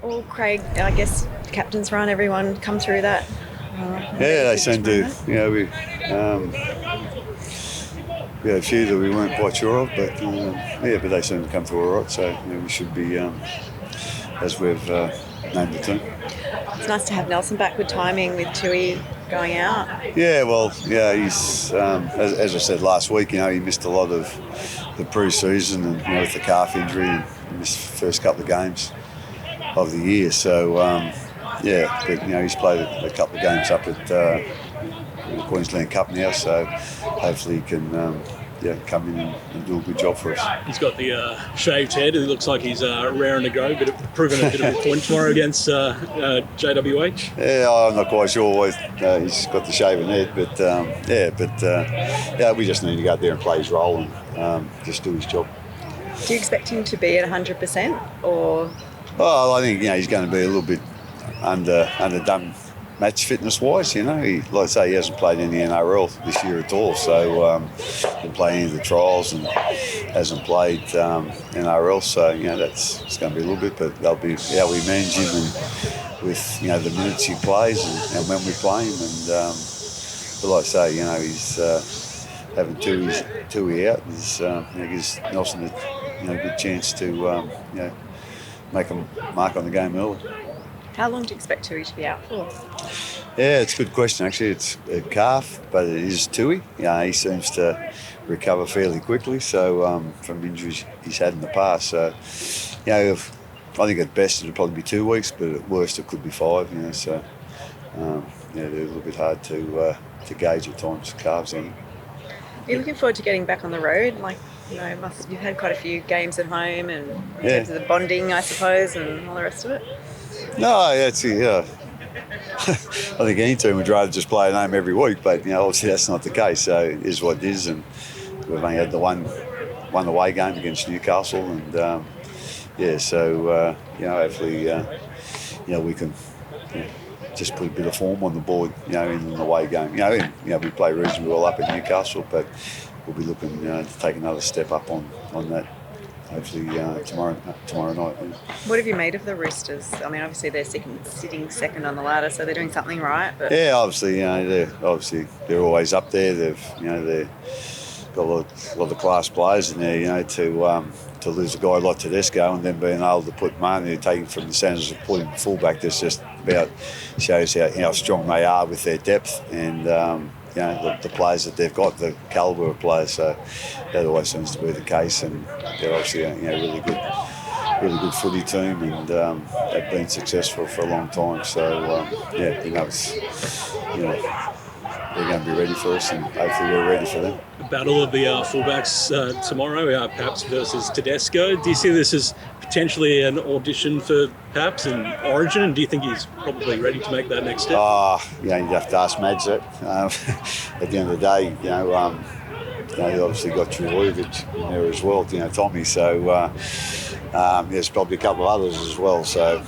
Well, Craig, I guess captain's run, everyone come through that. Yeah, they seem to. We had a few that we weren't quite sure of, but but they seem to come through all right. So we should be, as we've named the team. It's nice to have Nelson back. Good timing with Tui going out. Yeah, well, he's as I said last week. He missed a lot of the pre-season and with the calf injury, and he missed the first couple of games of the year. So but he's played a couple of games up at the Queensland Cup now. So hopefully he can come in and do a good job for us. He's got the shaved head. It looks like he's raring to go, but proving a bit of a point tomorrow against JWH. Yeah, I'm not quite sure. He's got the shaven head, but we just need to go out there and play his role and just do his job. Do you expect him to be at 100% or? Well, I think he's going to be a little bit underdone match fitness-wise. He, like I say, he hasn't played in the NRL this year at all. So been playing in the trials and hasn't played NRL. So it's going to be a little bit, but they'll be how we manage him and with the minutes he plays and when we play him. And but like I say, he's having Tui out. Gives Nelson a good chance to make a mark on the game early. How long do you expect Tui to be out for? Yeah, it's a good question. Actually, it's a calf, but it is Tui. He seems to recover fairly quickly. So from injuries he's had in the past. So I think at best it'll probably be 2 weeks, but at worst it could be 5. So they're a little bit hard to gauge at times. Calves. Are you looking forward to getting back on the road? You've had quite a few games at home, and in terms of the bonding, I suppose, and all the rest of it. No, I think any team would rather just play at home every week, but obviously that's not the case. So it is what it is, and we've only had the one away game against Newcastle, and hopefully we can just put a bit of form on the board, in an away game. We play reasonably well up at Newcastle, but we'll be looking to take another step up on that. Hopefully tomorrow night. Yeah. What have you made of the Roosters? I mean, obviously they're sitting second on the ladder, so they're doing something right. But obviously, they're always up there. They've got a lot of class players in there. To lose a guy like Tedesco and then being able to put Manu taking from the centres and put him fullback, that's just about shows how strong they are with their depth and. The players that they've got, the calibre of players, so that always seems to be the case, and they're obviously a really good footy team, and they've been successful for a long time. So they're going to be ready for us, and hopefully we're ready for them. The battle of the fullbacks tomorrow, Paps versus Tedesco. Do you see this as potentially an audition for Paps in Origin, and do you think he's probably ready to make that next step? You'd have to ask Mads that. At the end of the day, you obviously got Trebojevic in there as well, Tommy. So there's probably a couple of others as well. So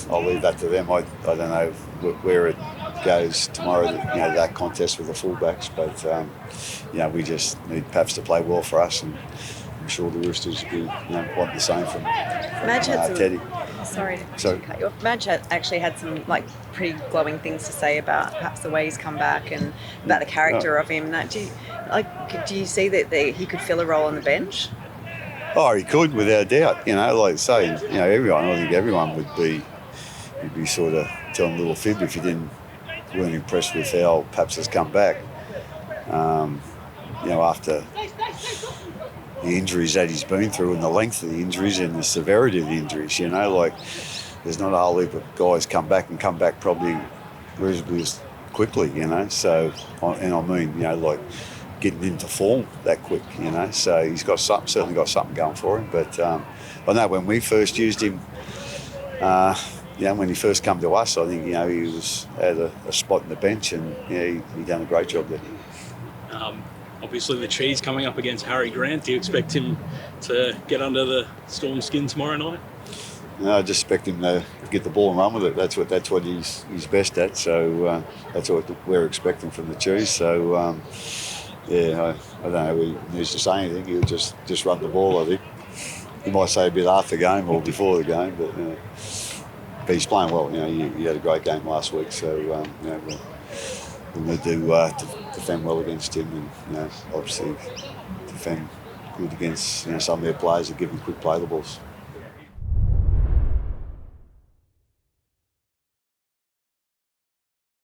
I'll leave that to them. I don't know where it goes tomorrow. That contest with the fullbacks, but we just need Paps to play well for us, and I'm sure the Roosters will want the same from Teddy. Sorry to cut you off. Madge actually had some pretty glowing things to say about perhaps the way he's come back and about the character of him. Do you see that he could fill a role on the bench? Oh, he could, without a doubt. I think everyone would be sort of telling a little fib if you weren't impressed with how Paps has come back. After the injuries that he's been through and the length of the injuries and the severity of the injuries, there's not a whole heap of guys come back probably reasonably quickly, so, and I mean, getting into form that quick, so he's certainly got something going for him, but I know when we first used him, when he first came to us, I think, he had a spot in the bench, and he done a great job there. Obviously, the Cheese coming up against Harry Grant. Do you expect him to get under the Storm skin tomorrow night? No, I just expect him to get the ball and run with it. That's what he's best at. So that's what we're expecting from the Cheese. So I don't know. He needs to say anything. He'll just run the ball. I think he might say a bit after the game or before the game, but. but he's playing well. You know, you had a great game last week, so you know, we're going to defend well against him, and you know, obviously defend good against some of their players that give him quick play the balls.